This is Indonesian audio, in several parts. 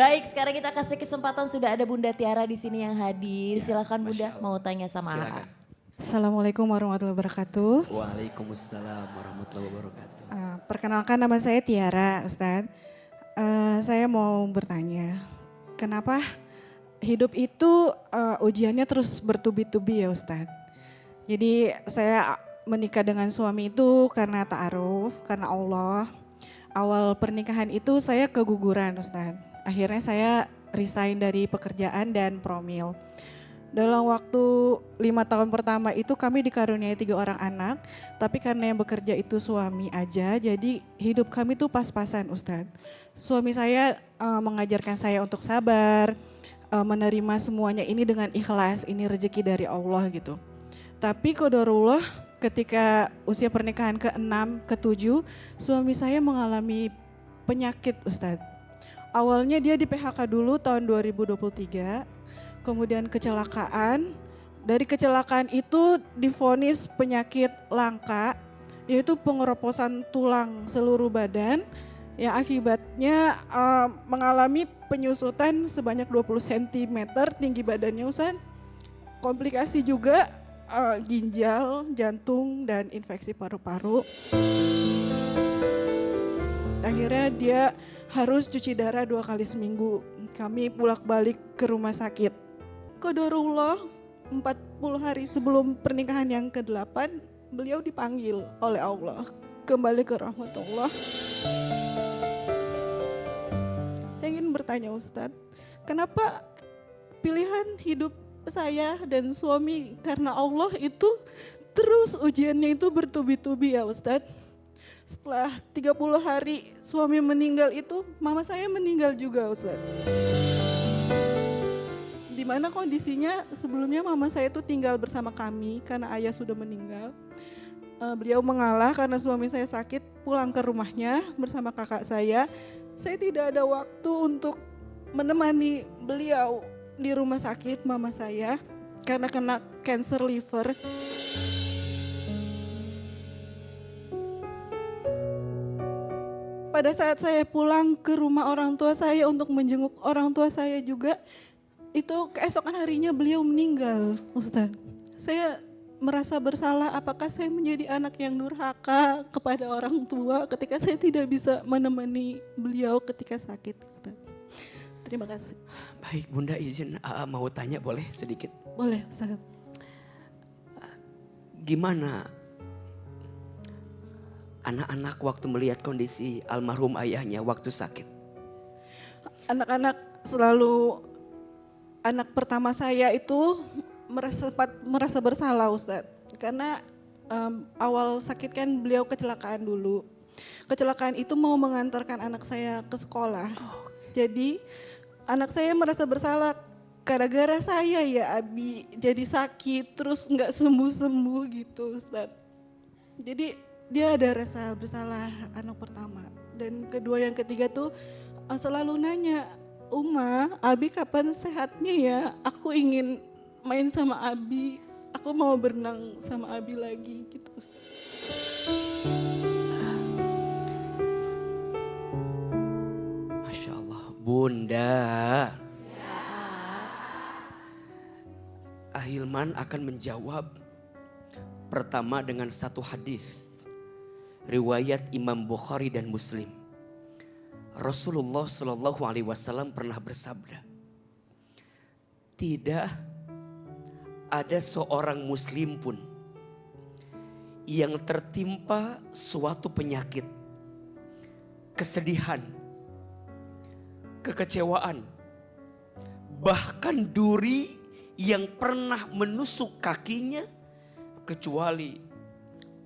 Baik, sekarang kita kasih kesempatan sudah ada Bunda Tiara di sini yang hadir. Ya, Silakan Bunda Masya Allah. mau tanya sama Silakan. AA. Assalamualaikum warahmatullahi wabarakatuh. Waalaikumsalam warahmatullahi wabarakatuh. Perkenalkan nama saya Tiara, Ustadz. Saya mau bertanya, kenapa hidup itu ujiannya terus bertubi-tubi ya Ustadz? Jadi saya menikah dengan suami itu karena ta'aruf, karena Allah. Awal pernikahan itu saya keguguran Ustadz. Akhirnya saya resign dari pekerjaan dan promil. Dalam waktu 5 tahun pertama itu kami dikaruniai 3 orang anak, tapi karena yang bekerja itu suami aja, jadi hidup kami tuh pas-pasan Ustadz. Suami saya mengajarkan saya untuk sabar, menerima semuanya ini dengan ikhlas, ini rezeki dari Allah gitu. Tapi qadarullah ketika usia pernikahan ke-6, ke-7, suami saya mengalami penyakit Ustadz. Awalnya dia di PHK dulu tahun 2023, kemudian kecelakaan. Dari kecelakaan itu divonis penyakit langka, yaitu pengeroposan tulang seluruh badan yang akibatnya mengalami penyusutan sebanyak 20 cm tinggi badannya Ustaz. Komplikasi juga ginjal, jantung, dan infeksi paru-paru. Akhirnya dia harus cuci darah 2 kali seminggu. Kami bolak-balik ke rumah sakit. Qadarullah 40 hari sebelum pernikahan yang ke-8, beliau dipanggil oleh Allah kembali ke rahmatullah. Saya ingin bertanya Ustadz, kenapa pilihan hidup saya dan suami karena Allah itu terus ujiannya itu bertubi-tubi ya Ustadz. Setelah 30 hari suami meninggal itu, mama saya meninggal juga Ustadz. Dimana kondisinya sebelumnya mama saya itu tinggal bersama kami karena ayah sudah meninggal. Beliau mengalah karena suami saya sakit, pulang ke rumahnya bersama kakak saya. Saya tidak ada waktu untuk menemani beliau di rumah sakit mama saya karena kena cancer liver. Pada saat saya pulang ke rumah orang tua saya untuk menjenguk orang tua saya juga, itu keesokan harinya beliau meninggal, Ustaz. Saya merasa bersalah apakah saya menjadi anak yang durhaka kepada orang tua ketika saya tidak bisa menemani beliau ketika sakit, Ustaz. Terima kasih. Baik Bunda, izin mau tanya boleh sedikit? Boleh Ustaz. Gimana anak-anak waktu melihat kondisi almarhum ayahnya waktu sakit? Anak-anak selalu, anak pertama saya itu merasa bersalah Ustaz. Karena awal sakit kan beliau kecelakaan dulu. Kecelakaan itu mau mengantarkan anak saya ke sekolah. Jadi anak saya merasa bersalah gara-gara saya ya Abi jadi sakit terus nggak sembuh-sembuh gitu Ustaz. Jadi dia ada rasa bersalah anak pertama. Dan kedua yang ketiga tuh selalu nanya, Uma, Abi kapan sehatnya ya? Aku ingin main sama Abi, aku mau berenang sama Abi lagi gitu Ustaz. Masya Allah, Bunda. Ahilman akan menjawab pertama dengan satu hadis riwayat Imam Bukhari dan Muslim. Rasulullah Shallallahu Alaihi Wasallam pernah bersabda, tidak ada seorang Muslim pun yang tertimpa suatu penyakit, kesedihan, kekecewaan, bahkan duri yang pernah menusuk kakinya, kecuali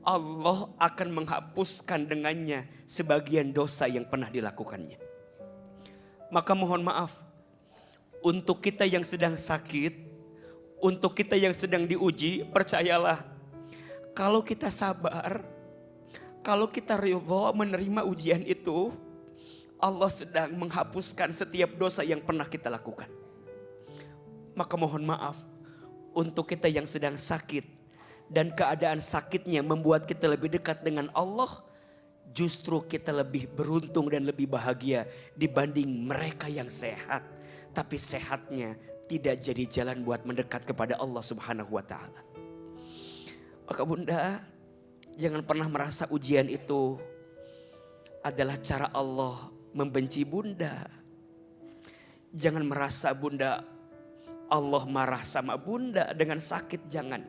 Allah akan menghapuskan dengannya sebagian dosa yang pernah dilakukannya. Maka mohon maaf, untuk kita yang sedang sakit, untuk kita yang sedang diuji, percayalah, kalau kita sabar, kalau kita ridha menerima ujian itu, Allah sedang menghapuskan setiap dosa yang pernah kita lakukan. Maka mohon maaf, untuk kita yang sedang sakit dan keadaan sakitnya membuat kita lebih dekat dengan Allah, justru kita lebih beruntung dan lebih bahagia dibanding mereka yang sehat. Tapi sehatnya tidak jadi jalan buat mendekat kepada Allah Subhanahu wa Ta'ala. Maka Bunda, jangan pernah merasa ujian itu adalah cara Allah membenci Bunda. Jangan merasa Bunda, Allah marah sama Bunda dengan sakit, jangan.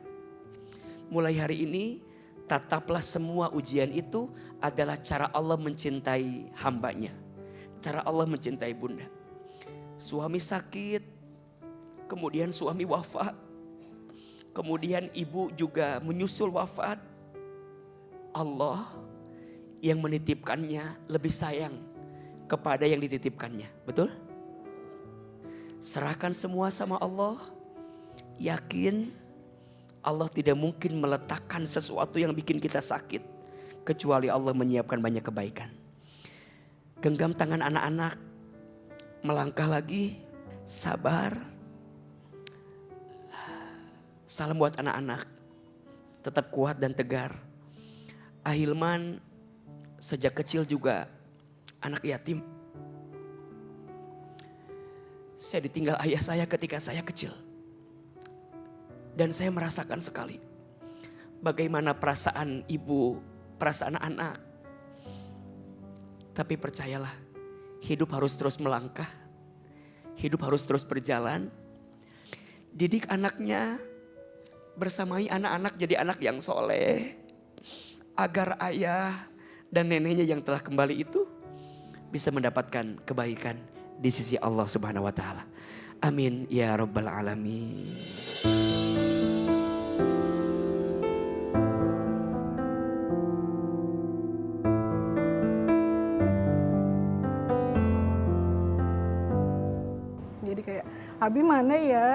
Mulai hari ini tataplah semua ujian itu adalah cara Allah mencintai hambanya. Cara Allah mencintai Bunda. Suami sakit, kemudian suami wafat, kemudian ibu juga menyusul wafat. Allah yang menitipkannya lebih sayang kepada yang dititipkannya. Betul? Serahkan semua sama Allah. Yakin Allah tidak mungkin meletakkan sesuatu yang bikin kita sakit kecuali Allah menyiapkan banyak kebaikan. Genggam tangan anak-anak, melangkah lagi, sabar. Salam buat anak-anak, tetap kuat dan tegar. Ahilman sejak kecil juga anak yatim. Saya ditinggal ayah saya ketika saya kecil. Dan saya merasakan sekali bagaimana perasaan ibu, perasaan anak. Tapi percayalah, hidup harus terus melangkah. Hidup harus terus berjalan. Didik anaknya, bersamai anak-anak jadi anak yang soleh. Agar ayah dan neneknya yang telah kembali itu bisa mendapatkan kebaikan di sisi Allah Subhanahu wa Ta'ala. Amin ya Rabbal Alamin. Jadi kayak, Abi mana ya?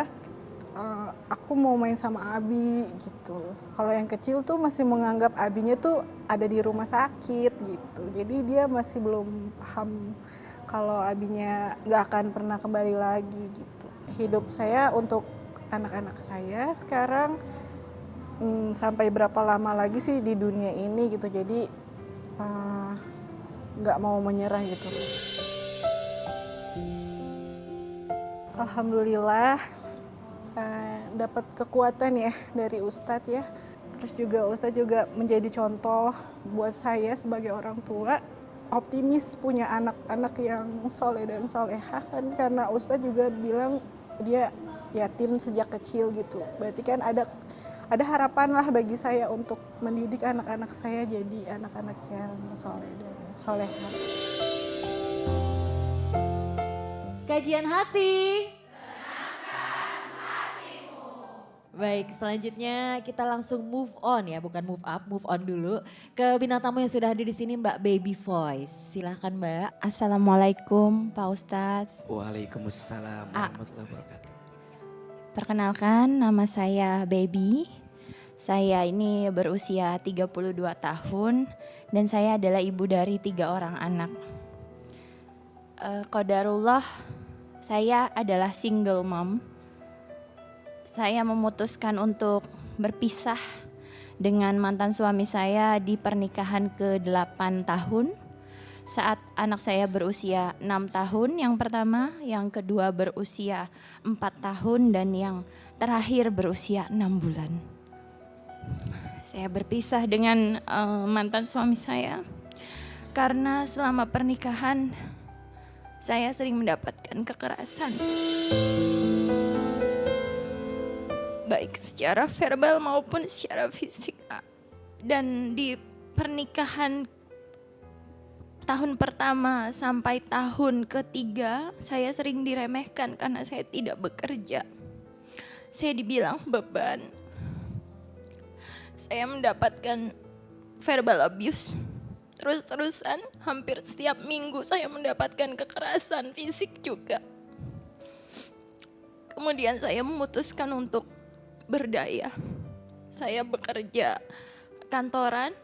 Aku mau main sama Abi gitu. Kalau yang kecil tuh masih menganggap Abinya tuh ada di rumah sakit gitu. Jadi dia masih belum paham kalau Abinya nggak akan pernah kembali lagi gitu. Hidup saya untuk anak-anak saya sekarang sampai berapa lama lagi sih di dunia ini gitu. Jadi nggak mau menyerah gitu. Alhamdulillah dapat kekuatan ya dari Ustadz ya. Terus juga Ustadz juga menjadi contoh buat saya sebagai orang tua. Optimis punya anak-anak yang soleh dan solehah kan, karena Ustadz juga bilang dia yatim sejak kecil gitu. Berarti kan ada harapan lah bagi saya untuk mendidik anak-anak saya jadi anak-anak yang soleh dan solehah. Kajian hati. Baik, selanjutnya kita langsung move on ya, bukan move up, move on dulu ke bintang tamu yang sudah hadir di sini, Mbak Baby Voice. Silahkan Mbak. Assalamualaikum Pak Ustadz. Waalaikumsalam warahmatullahi wabarakatuh. Perkenalkan, nama saya Baby. Saya ini berusia 32 tahun dan saya adalah ibu dari 3 orang anak. Qadarullah, saya adalah single mom. Saya memutuskan untuk berpisah dengan mantan suami saya di pernikahan ke-8 tahun. Saat anak saya berusia 6 tahun yang pertama, yang kedua berusia 4 tahun dan yang terakhir berusia 6 bulan. Saya berpisah dengan mantan suami saya karena selama pernikahan saya sering mendapatkan kekerasan. Baik secara verbal maupun secara fisik. Dan di pernikahan tahun pertama sampai tahun ketiga saya sering diremehkan karena saya tidak bekerja. Saya dibilang beban. Saya mendapatkan verbal abuse. Terus-terusan hampir setiap minggu saya mendapatkan kekerasan fisik juga. Kemudian saya memutuskan untuk berdaya. Saya bekerja kantoran,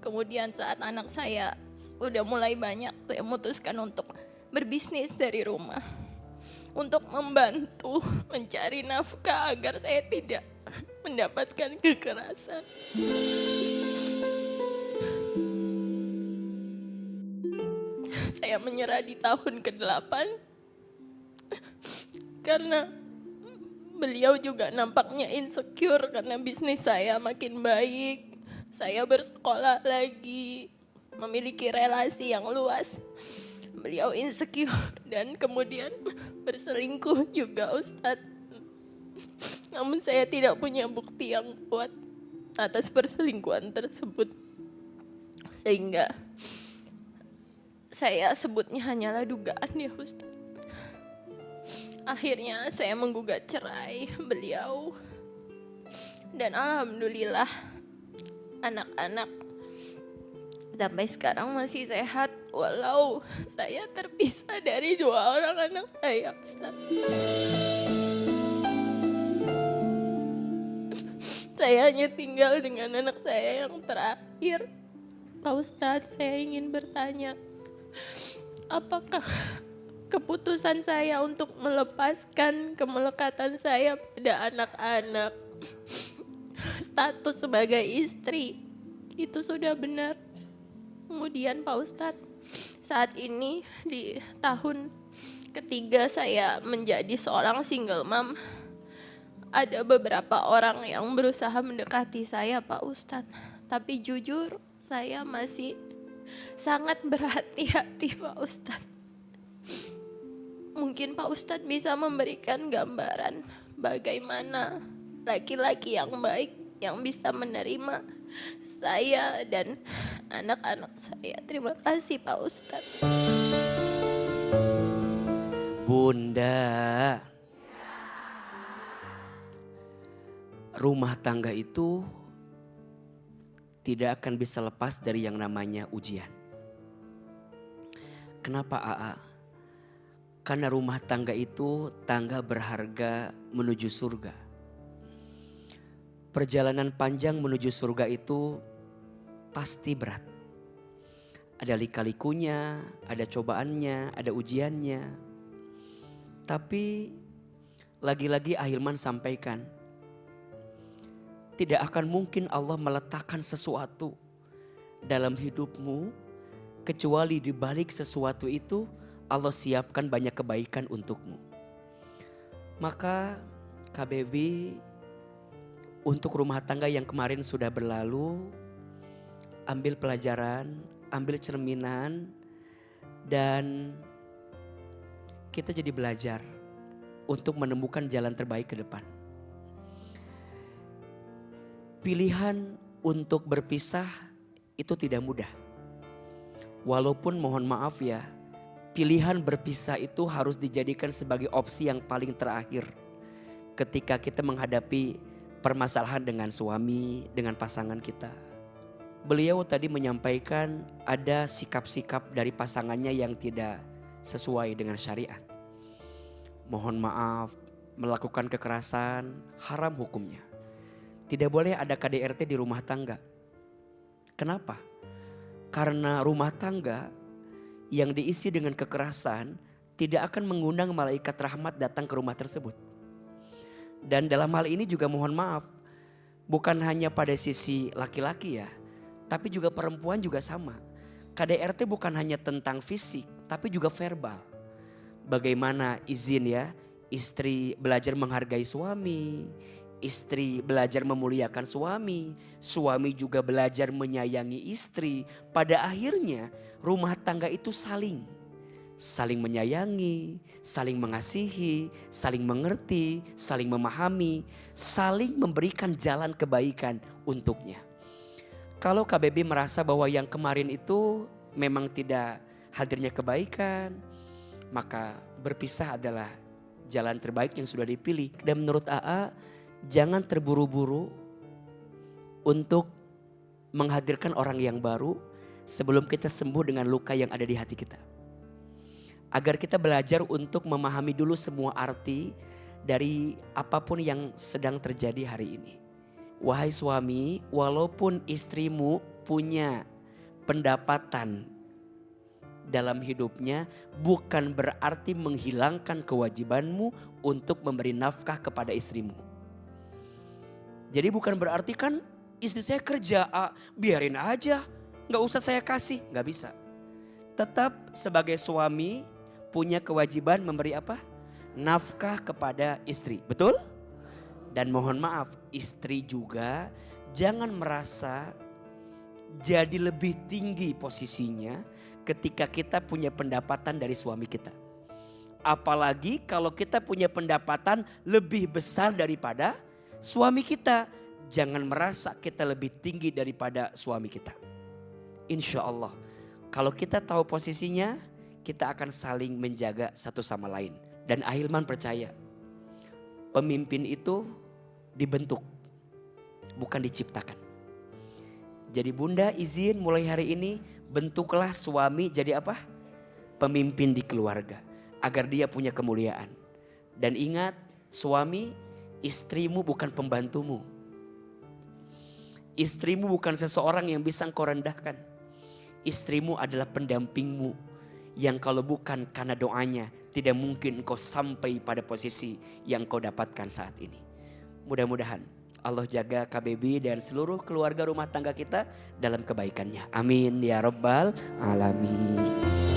kemudian saat anak saya sudah mulai banyak, saya memutuskan untuk berbisnis dari rumah. Untuk membantu mencari nafkah agar saya tidak mendapatkan kekerasan. saya menyerah di tahun ke-8 karena beliau juga nampaknya insecure karena bisnis saya makin baik. Saya bersekolah lagi, memiliki relasi yang luas. Beliau insecure dan kemudian berselingkuh juga Ustadz. Namun saya tidak punya bukti yang kuat atas perselingkuhan tersebut. Sehingga saya sebutnya hanyalah dugaan ya Ustadz. Akhirnya saya menggugat cerai beliau. Dan alhamdulillah anak-anak sampai sekarang masih sehat. Walau saya terpisah dari 2 orang anak saya Ustaz. Saya hanya tinggal dengan anak saya yang terakhir. Pak Ustadz, saya ingin bertanya, apakah keputusan saya untuk melepaskan kemelekatan saya pada anak-anak, status sebagai istri, itu sudah benar? Kemudian Pak Ustadz, saat ini di tahun ketiga saya menjadi seorang single mom, ada beberapa orang yang berusaha mendekati saya Pak Ustadz. Tapi jujur saya masih sangat berhati-hati Pak Ustadz. Mungkin Pak Ustadz bisa memberikan gambaran bagaimana laki-laki yang baik yang bisa menerima saya dan anak-anak saya. Terima kasih Pak Ustadz. Bunda, rumah tangga itu tidak akan bisa lepas dari yang namanya ujian. Kenapa AA? Karena rumah tangga itu tangga berharga menuju surga. Perjalanan panjang menuju surga itu pasti berat. Ada lika-likunya, ada cobaannya, ada ujiannya. Tapi lagi-lagi Ahilman sampaikan, tidak akan mungkin Allah meletakkan sesuatu dalam hidupmu kecuali di balik sesuatu itu Allah siapkan banyak kebaikan untukmu. Maka KBB untuk rumah tangga yang kemarin sudah berlalu, ambil pelajaran, ambil cerminan, dan kita jadi belajar untuk menemukan jalan terbaik ke depan. Pilihan untuk berpisah itu tidak mudah. Walaupun mohon maaf ya, pilihan berpisah itu harus dijadikan sebagai opsi yang paling terakhir ketika kita menghadapi permasalahan dengan suami, dengan pasangan kita. Beliau tadi menyampaikan ada sikap-sikap dari pasangannya yang tidak sesuai dengan syariat. Mohon maaf, melakukan kekerasan, haram hukumnya. Tidak boleh ada KDRT di rumah tangga. Kenapa? Karena rumah tangga yang diisi dengan kekerasan tidak akan mengundang malaikat rahmat datang ke rumah tersebut. Dan dalam hal ini juga mohon maaf, bukan hanya pada sisi laki-laki ya, tapi juga perempuan juga sama. KDRT bukan hanya tentang fisik, tapi juga verbal. Bagaimana izin ya, istri belajar menghargai suami, istri belajar memuliakan suami, suami juga belajar menyayangi istri. Pada akhirnya rumah tangga itu saling menyayangi, saling mengasihi, saling mengerti, saling memahami, saling memberikan jalan kebaikan untuknya. Kalau KBB merasa bahwa yang kemarin itu memang tidak hadirnya kebaikan, maka berpisah adalah jalan terbaik yang sudah dipilih. Dan menurut AA, jangan terburu-buru untuk menghadirkan orang yang baru sebelum kita sembuh dengan luka yang ada di hati kita. Agar kita belajar untuk memahami dulu semua arti dari apapun yang sedang terjadi hari ini. Wahai suami, walaupun istrimu punya pendapatan dalam hidupnya, bukan berarti menghilangkan kewajibanmu untuk memberi nafkah kepada istrimu. Jadi bukan berarti kan istri saya kerja, biarin aja, gak usah saya kasih, gak bisa. tetap sebagai suami punya kewajiban memberi apa? Nafkah kepada istri, betul? Dan mohon maaf, istri juga jangan merasa jadi lebih tinggi posisinya ketika kita punya pendapatan dari suami kita. Apalagi kalau kita punya pendapatan lebih besar daripada suami kita. Jangan merasa kita lebih tinggi daripada suami kita. Insya Allah, kalau kita tahu posisinya, kita akan saling menjaga satu sama lain. Dan Ahilman percaya, pemimpin itu dibentuk, bukan diciptakan. Jadi bunda izin mulai hari ini bentuklah suami jadi apa? Pemimpin di keluarga. Agar dia punya kemuliaan. Dan ingat, suami, istrimu bukan pembantumu. Istrimu bukan seseorang yang bisa engkau rendahkan. Istrimu adalah pendampingmu. Yang kalau bukan karena doanya, tidak mungkin engkau sampai pada posisi yang engkau dapatkan saat ini. Mudah-mudahan Allah jaga KBB dan seluruh keluarga rumah tangga kita dalam kebaikannya. Amin ya rabbal alamin.